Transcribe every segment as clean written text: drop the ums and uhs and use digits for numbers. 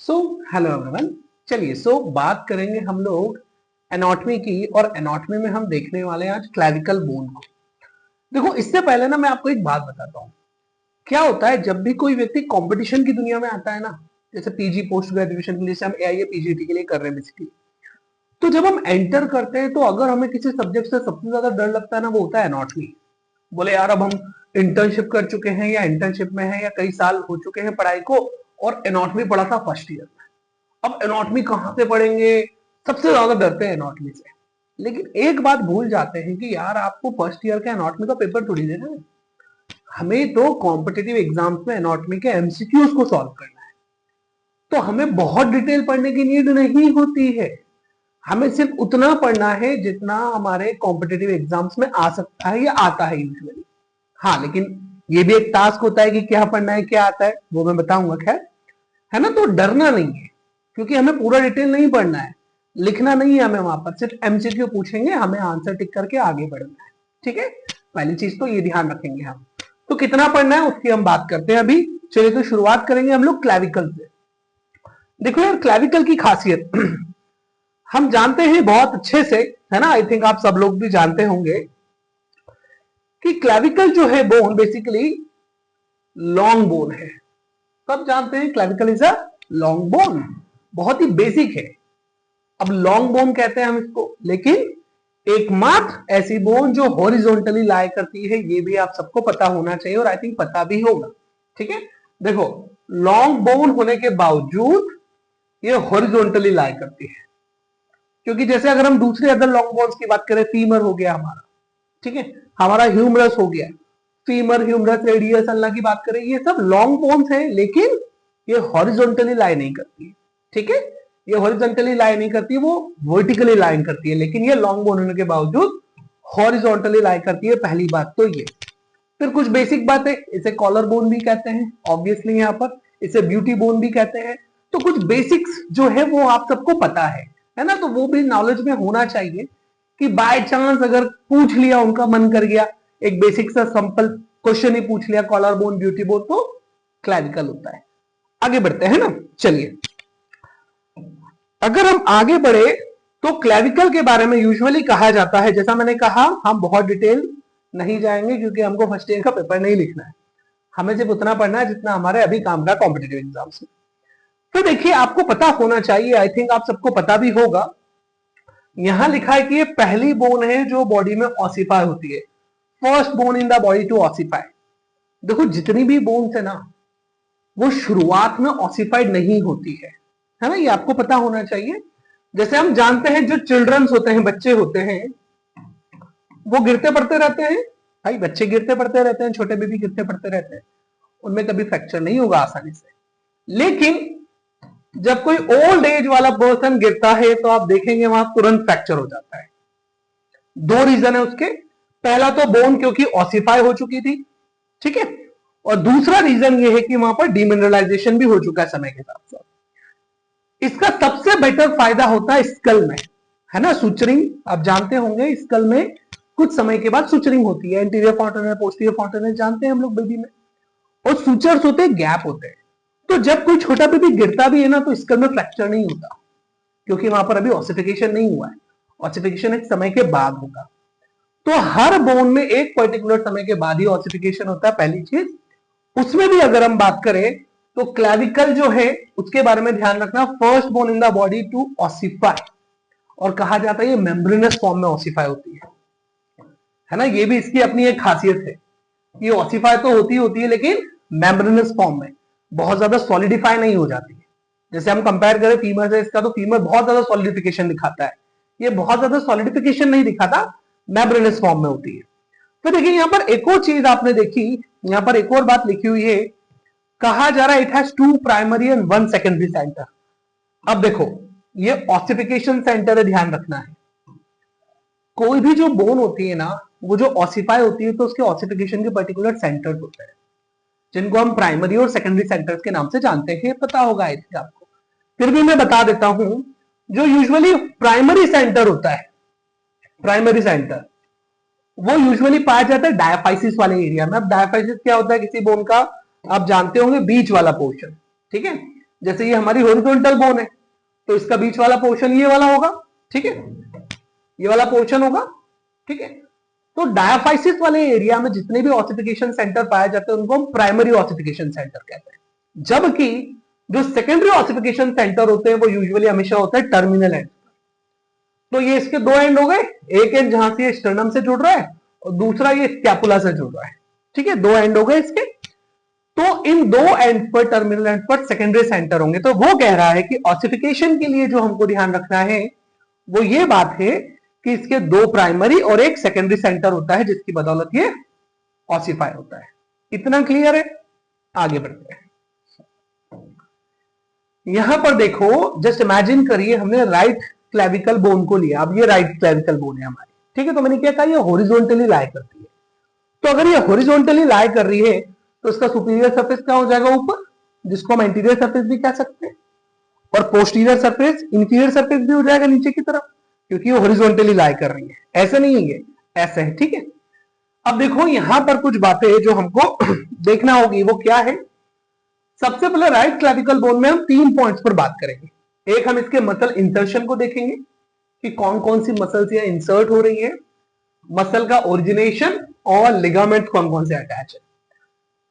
So hello everyone. चलिए बात करेंगे हम लोग एनाटॉमी की, और एनाटॉमी में हम देखने वाले हैं आज क्लैविकल बोन को। देखो, इससे पहले ना मैं आपको एक बात बताता हूँ। क्या होता है जब भी कोई व्यक्ति कंपटीशन की दुनिया में आता है ना, जैसे पीजी पोस्ट ग्रेजुएशन के लिए, जैसे हम एआईए पीजीटी के लिए कर रहे हैं बेसिकली, तो जब हम एंटर करते हैं तो अगर हमें किसी सब्जेक्ट से सबसे ज्यादा डर लगता है ना, वो होता है एनाटॉमी। बोले यार, अब हम इंटर्नशिप कर चुके हैं या इंटर्नशिप में है या कई साल हो चुके हैं पढ़ाई को, और एनाटॉमी पढ़ा था फर्स्ट ईयर, अब एनाटॉमी कहां से पढ़ेंगे। सबसे ज्यादा डरते हैं एनाटॉमी से। लेकिन एक बात भूल जाते हैं कि यार, आपको फर्स्ट ईयर का एनाटॉमी का पेपर थोड़ी देना है, हमें तो कॉम्पिटिटिव एग्जाम्स में एनाटॉमी के एमसीक्यूज को सॉल्व करना है। तो हमें बहुत डिटेल पढ़ने की नीड नहीं होती है, हमें सिर्फ उतना पढ़ना है जितना हमारे कॉम्पिटिटिव एग्जाम्स में आ सकता है या आता है यूजुअली। हाँ, लेकिन ये भी एक टास्क होता है कि क्या पढ़ना है क्या आता है, वो मैं बताऊंगा, खैर है ना। तो डरना नहीं है, क्योंकि हमें पूरा डिटेल नहीं पढ़ना है, लिखना नहीं है हमें, वहां पर सिर्फ एमसीक्यू पूछेंगे, हमें आंसर टिक करके आगे बढ़ना है। ठीक है, पहली चीज तो ये ध्यान रखेंगे हम। तो कितना पढ़ना है उसकी हम बात करते हैं अभी। चलिए, तो शुरुआत करेंगे हम लोग क्लैविकल से। देखो यार, क्लैविकल की खासियत हम जानते हैं बहुत अच्छे से, है ना। आई थिंक आप सब लोग भी जानते होंगे कि क्लैविकल जो है बोन बेसिकली लॉन्ग बोन है। सब जानते हैं clavicle is a long bone, बहुत ही बेसिक है। अब लॉन्ग बोन कहते हैं हम इसको, लेकिन एकमात्र ऐसी बोन जो हॉरिजॉन्टली लाई करती है, ये भी आप सबको पता होना चाहिए, और आई थिंक पता भी होगा। ठीक है, देखो, लॉन्ग बोन होने के बावजूद ये हॉरिजॉन्टली लाई करती है। क्योंकि जैसे अगर हम दूसरे अदर लॉन्ग बोन्स की बात करें, फीमर हो गया हमारा, ठीक है, हमारा ह्यूमरस हो गया, फीमर, ह्यूमरस, रेडियस, अल्लाह की बात करें, ये सब लॉन्ग बोन्स हैं, लेकिन ये हॉरिजॉन्टली लाई नहीं करती। ठीक है, ये हॉरिजॉन्टली लाई नहीं करती, वो वर्टिकली लाइन करती है, लेकिन ये लॉन्ग बोन होने के बावजूद हॉरिजॉन्टली लाई करती है। पहली बात तो ये। फिर कुछ बेसिक बात है, इसे कॉलर बोन भी कहते हैं ऑब्वियसली, यहाँ पर इसे ब्यूटी बोन भी कहते हैं। तो कुछ बेसिक्स जो है वो आप सबको पता है ना, तो वो भी नॉलेज में होना चाहिए कि बाय चांस अगर पूछ लिया, उनका मन कर गया, एक बेसिक सा सिंपल क्वेश्चन ही पूछ लिया, कॉलर बोन, ब्यूटी बोन, तो क्लैविकल होता है। आगे बढ़ते हैं ना। चलिए, अगर हम आगे बढ़े तो क्लैविकल के बारे में यूजुअली कहा जाता है, जैसा मैंने कहा, हम बहुत डिटेल नहीं जाएंगे क्योंकि हमको फर्स्ट ईयर का पेपर नहीं लिखना है, हमें सिर्फ उतना पढ़ना है जितना हमारे अभी काम का कॉम्पिटिटिव एग्जाम्स में। तो देखिए, आपको पता होना चाहिए, आई थिंक आप सबको पता भी होगा, यहां लिखा है कि ये पहली बोन है जो बॉडी में ऑसिफाई होती है, first bone in the body to ossify. देखो, जितनी भी बोन्स है ना, वो शुरुआत में ऑसिफाइड नहीं होती है ना, ये आपको पता होना चाहिए। जैसे हम जानते हैं, जो चिल्ड्रंस होते हैं, बच्चे होते हैं, वो गिरते पड़ते रहते हैं। भाई, बच्चे गिरते पड़ते रहते हैं, छोटे बेबी गिरते पड़ते रहते हैं, उनमें कभी फ्रैक्चर नहीं होगा आसानी से। लेकिन जब कोई ओल्ड एज वाला पर्सन गिरता है तो आप देखेंगे वहां तुरंत फ्रैक्चर हो जाता है। दो रीजन है उसके। पहला तो बोन क्योंकि ऑसिफाई हो चुकी थी, ठीक है, और दूसरा रीजन ये है कि वहां पर डिमिनरलाइजेशन भी हो चुका है समय के साथ साथ। इसका सबसे बेटर फायदा होता है स्कल में, है ना, सुचरिंग। आप जानते होंगे स्कल में कुछ समय के बाद सुचरिंग होती है, एंटीरियर फॉन्टेनेल, पोस्टीरियर फॉन्टेनेल, जानते हैं हम लोग बेबी में, और सुचर्स होते हैं, गैप होते हैं। तो जब कोई छोटा बेबी गिरता भी है ना, तो स्कल में फ्रैक्चर नहीं होता, क्योंकि वहां पर अभी ऑसिफिकेशन नहीं हुआ है। ऑसिफिकेशन एक समय के बाद होगा। तो हर बोन में एक पर्टिकुलर समय के बाद ही ऑसिफिकेशन होता है, पहली चीज। उसमें भी अगर हम बात करें तो क्लैविकल जो है उसके बारे में ध्यान रखना, first bone in the body to ossify, और कहा जाता है ये मेम्ब्रेनस फॉर्म में ऑसिफाई होती है ना। ये भी इसकी अपनी एक खासियत है, ये ऑसिफाई तो होती है लेकिन मेम्ब्रेनस फॉर्म में, बहुत ज्यादा सॉलिडिफाई नहीं हो जाती है। जैसे हम कंपेयर करें फीमर से इसका, तो फीमर बहुत ज्यादा सॉलिडिफिकेशन दिखाता है, ये बहुत ज्यादा सॉलिडिफिकेशन नहीं दिखाता, मेम्ब्रेनस फॉर्म में होती है। तो देखिए, यहाँ पर एक और चीज आपने देखी, यहाँ पर एक और बात लिखी हुई है, कहा जा रहा है it has 2 primary and 1 secondary centre. अब देखो, ये ऑसिफिकेशन सेंटर है, ध्यान रखना है। कोई भी जो बोन होती है ना, वो जो ऑसिफाई होती है, तो उसके ऑसिफिकेशन के पर्टिकुलर सेंटर्स होते हैं, जिनको हम प्राइमरी और सेकेंडरी सेंटर्स के नाम से जानते हैं, पता होगा आई थिंक आपको। फिर भी मैं बता देता हूं, जो यूजुअली प्राइमरी सेंटर होता है, प्राइमरी सेंटर, वो यूजुअली पाया जाता है डायाफाइसिस वाले एरिया में। अब डायाफाइसिस क्या होता है, किसी बोन का, आप जानते होंगे, बीच वाला पोर्शन, ठीक है, जैसे ये हमारी हॉरिजॉन्टल बोन है, तो इसका बीच वाला पोर्शन ये वाला होगा, ठीक है, ये वाला पोर्शन होगा, ठीक है। तो डायाफाइसिस वाले एरिया में जितने भी ऑसिफिकेशन सेंटर पाए जाते हैं उनको हम प्राइमरी ऑसिफिकेशन सेंटर कहते हैं, जबकि जो सेकेंडरी ऑसिफिकेशन सेंटर होते हैं वो यूजुअली हमेशा होता है टर्मिनल एंड। तो ये इसके दो एंड हो गए, एक एंड जहां से ये स्टर्नम से जुड़ रहा है और दूसरा ये स्कैपुला से जुड़ रहा है, ठीक है, दो एंड हो गए इसके। तो इन दो एंड पर, टर्मिनल एंड पर सेकेंडरी सेंटर होंगे। तो वो कह रहा है कि ऑसिफिकेशन के लिए जो हमको ध्यान रखना है वो ये बात है कि इसके दो प्राइमरी और एक सेकेंडरी सेंटर होता है, जिसकी बदौलत ये ऑसिफाई होता है। इतना क्लियर है? आगे बढ़ते हैं। यहां पर देखो, जस्ट इमेजिन करिए हमने राइट क्लेविकल बोन को लिया। अब ये राइट क्लेविकल बोन है हमारी, ठीक है। तो मैंने क्या कहा, ये हॉरिजॉन्टली लाई करती है। तो अगर ये हॉरिजॉन्टली लाई कर रही है तो इसका सुपीरियर सरफेस क्या हो जाएगा, ऊपर, जिसको हम एंटीरियर सरफेस भी कह सकते हैं, और पोस्टीरियर सरफेस, इंफीरियर सरफेस भी हो जाएगा नीचे की तरफ, क्योंकि वो हॉरिजॉन्टली लाई कर रही है। ऐसे नहीं है, ऐसे है, ठीक है। अब देखो यहां पर कुछ बातें जो हमको देखना होगी, वो क्या है। सबसे पहले राइट क्लेविकल बोन में हम 3 पॉइंट्स पर बात करेंगे। एक, हम इसके मसल इंसर्शन को देखेंगे कि कौन कौन सी मसल्स यहाँ इंसर्ट हो रही है, मसल का ओरिजिनेशन और लिगामेंट कौन कौन से अटैच है।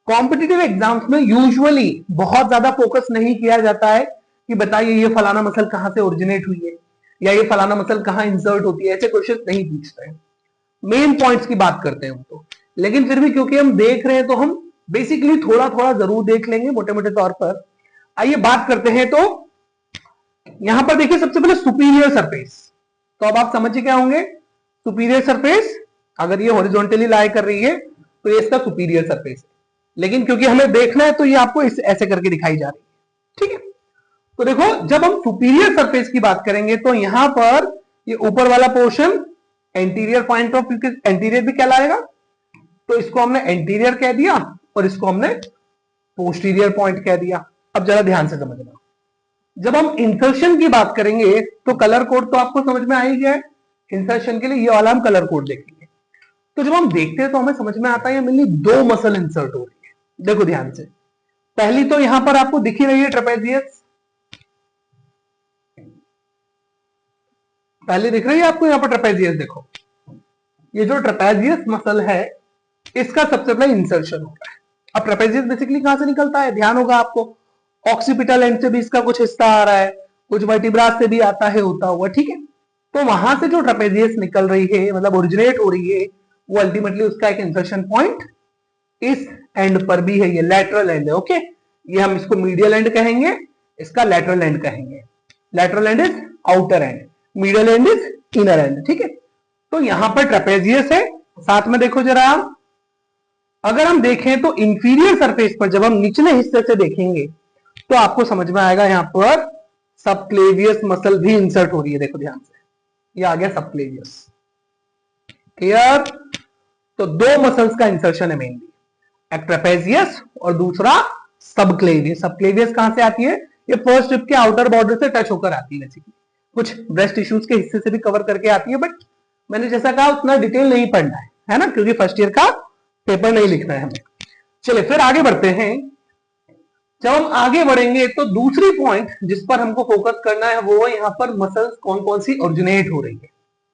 कॉम्पिटिटिव एग्जाम्स में यूजुअली बहुत ज्यादा फोकस नहीं किया जाता है कि बताइए ये फलाना मसल कहां से ओरिजिनेट हुई है या ये फलाना मसल कहां इंसर्ट होती है, ऐसे क्वेश्चन नहीं पूछते हैं। मेन पॉइंट्स की बात करते हैं हम तो, लेकिन फिर भी क्योंकि हम देख रहे हैं तो हम बेसिकली थोड़ा थोड़ा जरूर देख लेंगे मोटे मोटे तौर पर। आइए बात करते हैं। तो यहां पर देखिए सबसे पहले सुपीरियर सरफेस। तो अब आप समझ क्या होंगे, सुपीरियर सरफेस अगर ये हॉरिजॉन्टली लाई कर रही है तो ये इसका सुपीरियर सरफेस है, लेकिन क्योंकि हमें देखना है तो ये आपको ऐसे करके दिखाई जा रही है, ठीक है। तो देखो जब हम सुपीरियर सरफेस की बात करेंगे तो यहां पर ये ऊपर वाला portion anterior point of view, anterior भी कहलाएगा, तो इसको हमने एंटीरियर कह दिया और इसको हमने पोस्टीरियर पॉइंट कह दिया। अब जरा ध्यान से समझना, जब हम इंसर्शन की बात करेंगे तो कलर कोड तो आपको समझ में आ ही गया है। इंसर्शन के लिए ये वाला हम कलर कोड देखेंगे। तो जब हम देखते हैं तो हमें समझ में आता है मेनली दो मसल इंसर्ट हो रही है। देखो ध्यान से, पहली तो यहां पर आपको दिख ही रही है ट्रेपेजियस, पहले दिख रही है आपको यहाँ पर ट्रेपेजियस। देखो ये जो ट्रेपेजियस मसल है इसका सबसे पहले इंसर्शन हो रहा है। अब ट्रेपेजियस बेसिकली कहां से निकलता है, ध्यान होगा आपको, ऑक्सीपिटल एंड से भी इसका कुछ हिस्सा आ रहा है, कुछ वर्टिब्रा से भी आता है होता हुआ, ठीक है। तो वहां से जो ट्रेपेजियस निकल रही है, मतलब ओरिजिनेट हो रही है, वो अल्टीमेटली उसका एक इंसर्शन पॉइंट इस एंड पर भी है। ये लैटरल एंड है, ओके। ये हम इसको मीडियल एंड कहेंगे, इसका लैटरल एंड कहेंगे। Lateral and is outer and, medial and is inner and, ठीक है। तो यहां पर ट्रेपेजियस है। साथ में देखो जरा आप, अगर हम देखें तो इंफीरियर सरफेस पर जब हम निचले हिस्से से देखेंगे तो आपको समझ में आएगा यहां पर सबक्लेवियस मसल भी इंसर्ट हो रही है। देखो ध्यान से, ये आ गया सबक्लेवियस, क्लियर। तो दो मसल्स का इंसर्शन है मेनली, एक ट्रेपेजियस और दूसरा सबक्लेवियस। सबक्लेवियस कहां से आती है, ये फर्स्ट रिब के आउटर बॉर्डर से टच होकर आती है, बेसिकली कुछ ब्रेस्ट टिश्यूज के हिस्से से भी कवर करके आती है, बट मैंने जैसा कहा उतना डिटेल नहीं पढ़ना है ना, क्योंकि फर्स्ट ईयर का पेपर नहीं लिखना है हमें। चलिए फिर आगे बढ़ते हैं। जब हम आगे बढ़ेंगे तो दूसरी पॉइंट जिस पर हमको फोकस करना है वो है यहाँ पर मसल्स कौन कौन सी ओरिजिनेट हो रही है,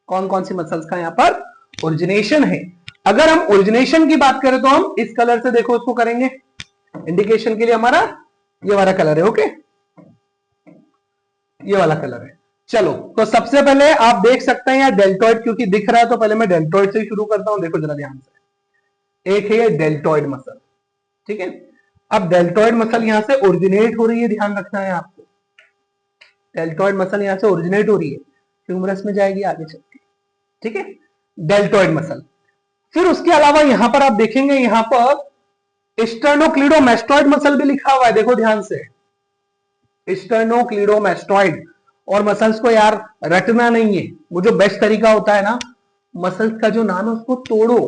कौन कौन सी मसल्स का यहाँ पर ओरिजिनेशन है। अगर हम ओरिजिनेशन की बात करें तो हम इस कलर से देखो उसको करेंगे इंडिकेशन के लिए, हमारा ये वाला कलर है, ओके, ये वाला कलर है। चलो तो सबसे पहले आप देख सकते हैं यहाँ डेल्टॉइड, क्योंकि दिख रहा है तो पहले मैं डेल्टॉइड से शुरू करता हूं। देखो जरा ध्यान से, एक है ये डेल्टॉइड मसल, ठीक है। अब डेल्टॉइड मसल यहां से ओरिजिनेट हो रही है, ध्यान रखना है आपको। डेल्टॉइड मसल यहां से ओरिजिनेट हो रही है, ह्यूमरस में जाएगी आगे चल के, ठीक है, डेल्टॉइड मसल। फिर उसके अलावा यहां पर आप देखेंगे यहां पर स्टर्नोक्लीडोमास्टॉइड मसल भी लिखा हुआ है, देखो ध्यान से, स्टर्नोक्लीडोमास्टॉइड। और मसल्स को यार रटना नहीं है, वो जो बेस्ट तरीका होता है ना, मसल्स का जो नाम है उसको तोड़ो,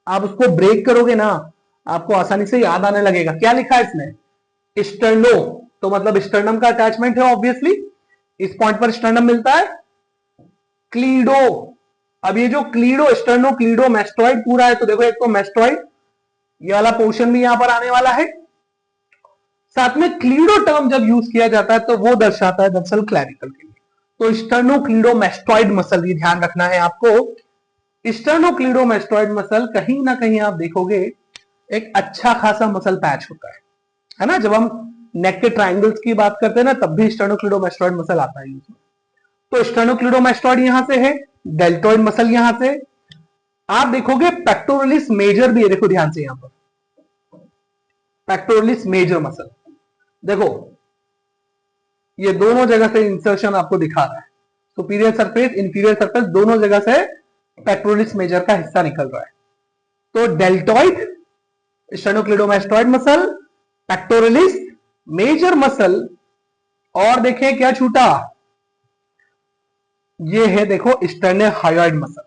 आप उसको ब्रेक करोगे ना, आपको आसानी से याद आने लगेगा। क्या लिखा है इसमें, स्टर्नो, तो मतलब स्टर्नम का अटैचमेंट है ऑब्वियसली, इस पॉइंट पर स्टर्नम मिलता है। क्लीडो, अब ये जो क्लीडो, स्टर्नो क्लीडो मैस्टॉइड पूरा है, तो देखो एक तो मैस्टॉइड, ये वाला पोर्शन भी यहां पर आने वाला है। साथ में क्लीडो टर्म जब यूज किया जाता है तो वो दर्शाता है दरअसल क्लैविकल के लिए। तो स्टर्नोक्लीडोमास्टॉइड मसल, ये ध्यान रखना है आपको, स्टर्नोक्लीडोमास्टॉइड मसल कहीं ना कहीं आप देखोगे एक अच्छा खासा मसल पैच होता है ना। जब हम नेक के ट्राइंगल्स की बात करते हैं ना, तब भी स्टर्नोक्लीडोमास्टॉइड मसल आता है इसमें। तो स्टर्नोक्लीडोमास्टॉइड यहां से है, डेल्टोइड मसल यहां से, आप देखोगे पेक्टोरलिस मेजर भी है, देखो ध्यान से यहां पर पेक्टोरलिस मेजर मसल, देखो ये दोनों जगह से इंसर्शन आपको दिखा रहा है, सुपीरियर सरफेस इंफीरियर सरफेस दोनों जगह से पेक्टोरलिस मेजर का हिस्सा निकल रहा है। तो deltoid, sternocleidomastoid muscle, pectoralis major muscle, और देखें क्या छूटा, ये है देखो स्टर्नोहायोइड मसल,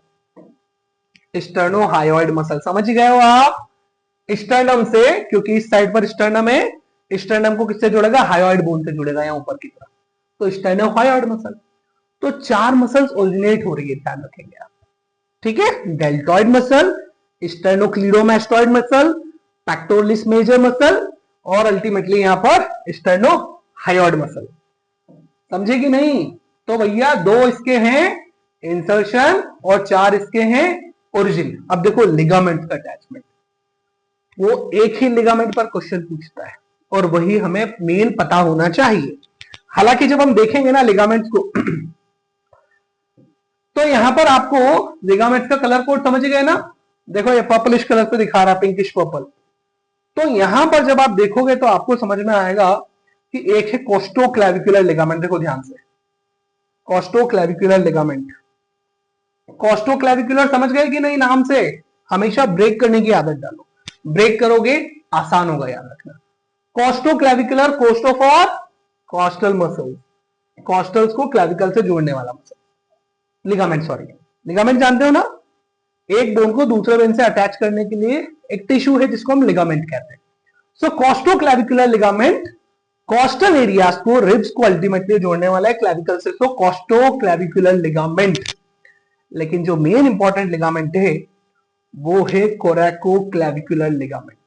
स्टर्नोहायोइड मसल, समझ गए हो आप। स्टर्नम से, क्योंकि इस साइड पर स्टर्नम है, स्टर्नम को किससे जुड़ेगा, हायोइड बोन से जुड़ेगा यहां ऊपर की तरफ, तो स्टर्नोहायोइड मसल। तो 4 मसल्स ओरिजिनेट हो रही है, ध्यान रखेंगे आप, ठीक है। Deltoid muscle, sternocleidomastoid muscle, pectoralis major muscle, और अल्टीमेटली यहां पर स्टर्नोहायोइड मसल, समझे कि नहीं। तो भैया 2 इसके हैं इंसर्शन और 4 इसके हैं ओरिजिन। अब देखो लिगामेंट का अटैचमेंट, वो एक ही लिगामेंट पर क्वेश्चन पूछता है और वही हमें मेन पता होना चाहिए। हालांकि जब हम देखेंगे ना लिगामेंट्स को तो यहां पर आपको लिगामेंट्स का कलर कोड समझ गए ना, देखो ये पर्पलिश कलर पे दिखा रहा है, पिंकिश पर्पल। तो यहां पर जब आप देखोगे तो आपको समझ में आएगा कि एक है कोस्टोक्लैविकुलर लिगामेंट, देखो ध्यान से, कोस्टोक्लैविकुलर लिगामेंट। कोस्टोक्लैविकुलर समझ गए कि नहीं, नाम से हमेशा ब्रेक करने की आदत डालो, ब्रेक करोगे आसान होगा याद रखना। कोस्टोक्लैविकुलर, कोस्टो फॉर कॉस्टल मसल, कॉस्टल्स को क्लैविकल से जोड़ने वाला मसल, लिगामेंट, सॉरी लिगामेंट जानते हो ना, एक बोन को दूसरे बोन से अटैच करने के लिए एक टिश्यू है जिसको हम लिगामेंट कहते हैं। सो कोस्टोक्लैविकुलर लिगामेंट कॉस्टल एरियाज को, रिब्स को अल्टीमेटली जोड़ने वाला है क्लैविकल से, तो कोस्टोक्लैविकुलर लिगामेंट। लेकिन जो मेन इंपॉर्टेंट लिगामेंट है वो है कोरैकोक्लैविकुलर लिगामेंट।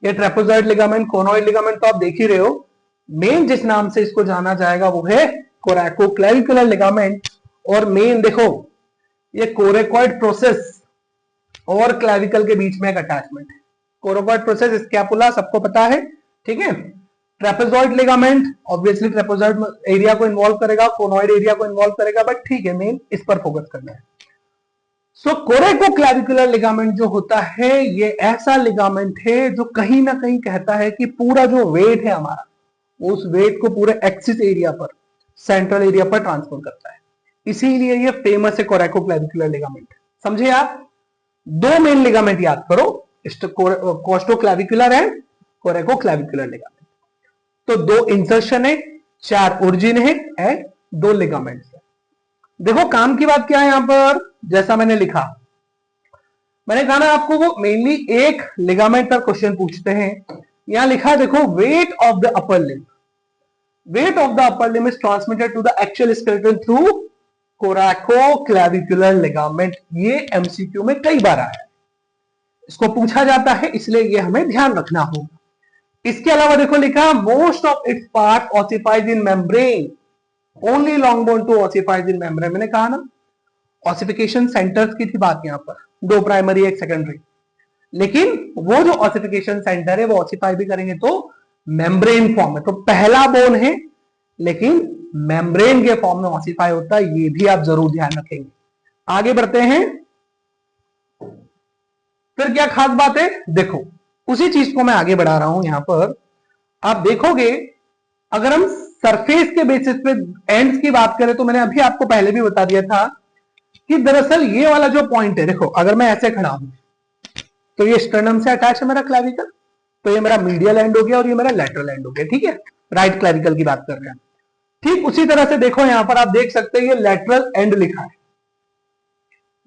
ये ट्रेपेजॉइड लिगामेंट, कोनोइड लिगामेंट तो आप देख ही रहे हो, मेन जिस नाम से इसको जाना जाएगा वो है कोरैकोक्लैविकुलर लिगामेंट। और मेन देखो ये कोरेकॉइड प्रोसेस और क्लैविकल के बीच में एक अटैचमेंट है। कोरेकॉइड प्रोसेस स्कैपुला सबको पता है, ठीक है। Trapezoid ligament obviously trapezoid area को इन्वॉल्व करेगा, कोनोइड एरिया को इन्वॉल्व करेगा, बट ठीक है मेन इस पर फोकस करना है। सो कोरेकोक्लैविकुलर लिगामेंट जो होता है ये ऐसा लिगामेंट है जो कहीं ना कहीं कहता है कि पूरा जो वेट है हमारा, उस वेट को पूरे एक्सिस एरिया पर, सेंट्रल एरिया पर ट्रांसफर करता है, इसीलिए ये फेमस है कोरेकोक्लैविकुलर लिगामेंट। समझे आप, 2 मेन लिगामेंट याद करो, कोस्टोक्लैविकुलर एंड कोरेकोक्लैविकुलर लिगामेंट। तो 2 इंसर्शन है, 4 ओरिजिन है एंड 2 लिगामेंट्स है। देखो काम की बात क्या है यहां पर, जैसा मैंने लिखा, मैंने कहा ना आपको वो मेनली एक लिगामेंट पर क्वेश्चन पूछते हैं। यहां लिखा देखो, weight of the upper limb, weight of the upper limb is transmitted to the axial skeleton through coracoclavicular ligament. ये एमसीक्यू में कई बार आया है, इसको पूछा जाता है, इसलिए ये हमें ध्यान रखना होगा। इसके अलावा देखो लिखा, most of its part ossifies in membrane, only long bone to ossifies in membrane. मैंने कहा ना ऑसिफिकेशन सेंटर्स की थी बात यहां पर, 2 प्राइमरी एक सेकेंडरी, लेकिन वो जो ऑसिफिकेशन सेंटर है वो ऑसिफाई भी करेंगे तो मेम्ब्रेन फॉर्म में, तो पहला बोन है लेकिन मेम्ब्रेन के फॉर्म में ऑसिफाई होता है, ये भी आप जरूर ध्यान रखेंगे। आगे बढ़ते हैं, फिर क्या खास बात है, देखो उसी चीज को मैं आगे बढ़ा रहा हूं यहां पर। आप देखोगे अगर हम सरफेस के बेसिस पे एंड्स की बात करें तो मैंने अभी आपको पहले भी बता दिया था कि दरअसल ये वाला जो पॉइंट है, देखो अगर मैं ऐसे खड़ा हूं तो ये स्टर्नम से अटैच है मेरा क्लैविकल, तो ये मेरा मीडियल एंड हो गया और ये मेरा लेटरल एंड हो गया, ठीक है, राइट क्लैविकल की बात कर रहे हैं। ठीक उसी तरह से देखो यहां पर आप देख सकते हैं ये लेटरल एंड लिखा है,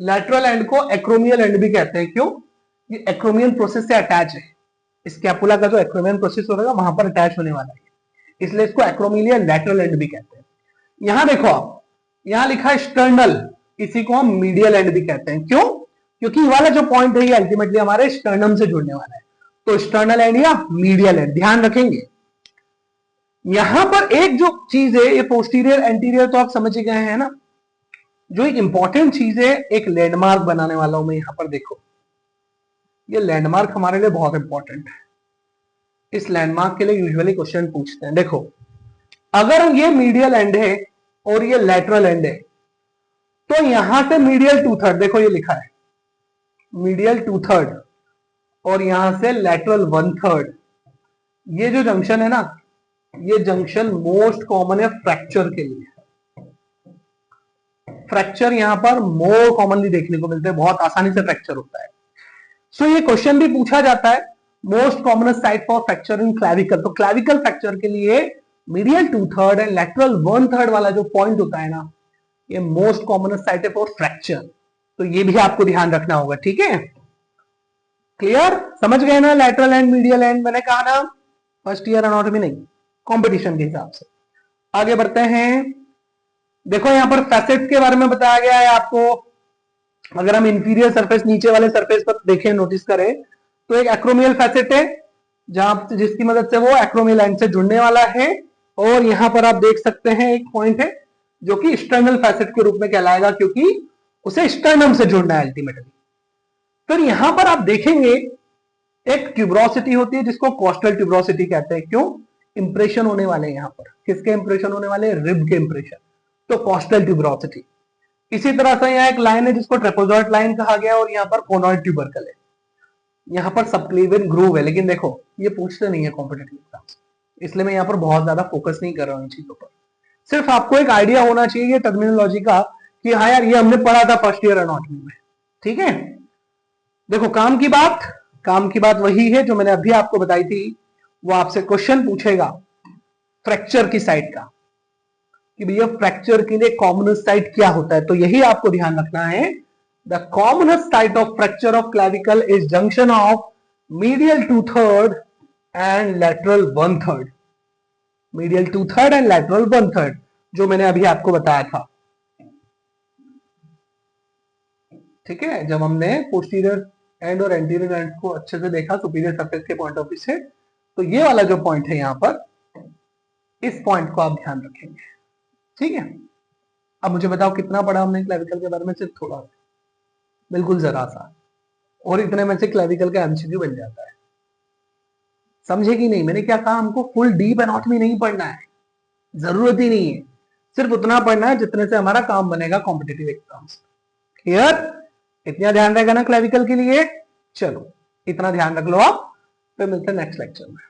लेटरल एंड को एक्रोमियल एंड भी कहते हैं, क्यों, ये एक्रोमियल प्रोसेस से अटैच है, स्कैपुला का जो एक्रोमियल प्रोसेस होगा वहां पर अटैच होने वाला है, इसलिए इसको एक्रोमिलियल लेटरल एंड भी कहते हैं। यहां देखो आप, यहां लिखा है स्टर्नल, इसी को हम मीडियल एंड भी कहते हैं, क्यों, क्योंकि वाला जो पॉइंट है ये अल्टीमेटली हमारे स्टर्नम से जुड़ने वाला है, तो स्टर्नल एंड या मीडियल एंड, ध्यान रखेंगे। यहां पर एक जो चीज है, ये पोस्टीरियर एंटीरियर तो आप समझ गए हैं ना। जो एक इंपॉर्टेंट चीज है, एक लैंडमार्क बनाने वाला हूं मैं यहां पर, देखो ये लैंडमार्क हमारे लिए बहुत इंपॉर्टेंट है। इस लैंडमार्क के लिए यूजुअली क्वेश्चन पूछते हैं। देखो अगर ये मीडियल एंड है और ये लैटरल एंड है, तो यहां से मीडियल 2/3, देखो ये लिखा है मीडियल 2/3 और यहां से लैटरल 1/3, ये जो जंक्शन है ना, ये जंक्शन मोस्ट कॉमन है फ्रैक्चर के लिए। फ्रैक्चर यहां पर मोर कॉमनली देखने को मिलते हैं, बहुत आसानी से फ्रैक्चर होता है। सो ये क्वेश्चन भी पूछा जाता है, most common site for fracture in clavicle. तो क्लैविकल फ्रैक्चर के लिए मीडियल 2/3 एंड लैटरल 1/3 वाला जो पॉइंट होता है ना, ये मोस्ट कॉमन साइट है फॉर फ्रैक्चर। तो ये भी आपको ध्यान रखना होगा, ठीक है। क्लियर, समझ गए ना लैटरल एंड मीडियल एंड, मैंने कहा ना फर्स्ट ईयर एनाटॉमी नहीं, कंपटीशन के हिसाब से। आगे बढ़ते हैं। देखो यहां पर फैसेट्स के बारे में बताया गया है आपको। अगर हम इंफीरियर सरफेस, नीचे वाले सरफेस पर देखें, नोटिस करें, तो एक एक्रोमियल फैसेट है जहां जिसकी मदद से वो एक्रोमियल एंड से जुड़ने वाला है। और यहां पर आप देख सकते हैं एक पॉइंट है जो कि स्टर्नल फैसेट के रूप में कहलाएगा, क्योंकि उसे स्टर्नम से जुड़ना है अल्टीमेटली। फिर यहां पर आप देखेंगे एक ट्यूबरोसिटी होती है जिसको कोस्टल ट्यूबरोसिटी कहते हैं। क्यों? इंप्रेशन होने वाले हैं यहां पर। किसके इंप्रेशन होने वाले? रिब के इंप्रेशन, तो कोस्टल ट्यूबरोसिटी। इसी तरह से यहाँ एक लाइन है जिसको ट्रेपेजॉइड लाइन कहा गया और यहाँ पर कोनॉइड ट्यूबरकल है। यहाँ पर सबक्लेवियन ग्रूव है, लेकिन देखो ये पूछते नहीं है कॉम्पिटिटिव एग्जाम्स, इसलिए मैं यहाँ पर बहुत ज्यादा फोकस नहीं कर रहा हूँ इन चीजों पर। सिर्फ आपको एक आइडिया होना चाहिए टर्मिनोलॉजी का कि हाँ यार ये हमने पढ़ा था फर्स्ट ईयर एनाटॉमी में, ठीक है। देखो काम की बात वही है जो मैंने अभी आपको बताई थी। वो आपसे क्वेश्चन पूछेगा फ्रैक्चर की साइड का कि भैया फ्रैक्चर के लिए कॉमनेस्ट साइट क्या होता है। तो यही आपको ध्यान रखना है, the commonest site of fracture of clavicle is junction of medial 2/3 and lateral 1/3। Medial 2/3 and lateral 1/3 जो मैंने अभी आपको बताया था, ठीक है। जब हमने पोस्टीरियर एंड और एंटीरियर एंड को अच्छे से देखा सुपीरियर सरफेस के पॉइंट ऑफ व्यू से, तो ये वाला जो पॉइंट है यहां पर, इस पॉइंट को आप ध्यान रखेंगे, ठीक है। अब मुझे बताओ कितना पढ़ा हमने क्लैविकल के बारे में? सिर्फ थोड़ा, बिल्कुल जरा सा, और इतने में से क्लैविकल का एमसीक्यू बन जाता है। समझे कि नहीं? मैंने क्या कहा, हमको फुल डीप एनाटॉमी नहीं पढ़ना है, जरूरत ही नहीं है, सिर्फ उतना पढ़ना है जितने से हमारा काम बनेगा कॉम्पिटिटिव एग्जाम्स। क्लियर? इतना ध्यान रहेगा ना क्लैविकल के लिए। चलो इतना ध्यान रख लो आप, फिर मिलते हैं नेक्स्ट लेक्चर में।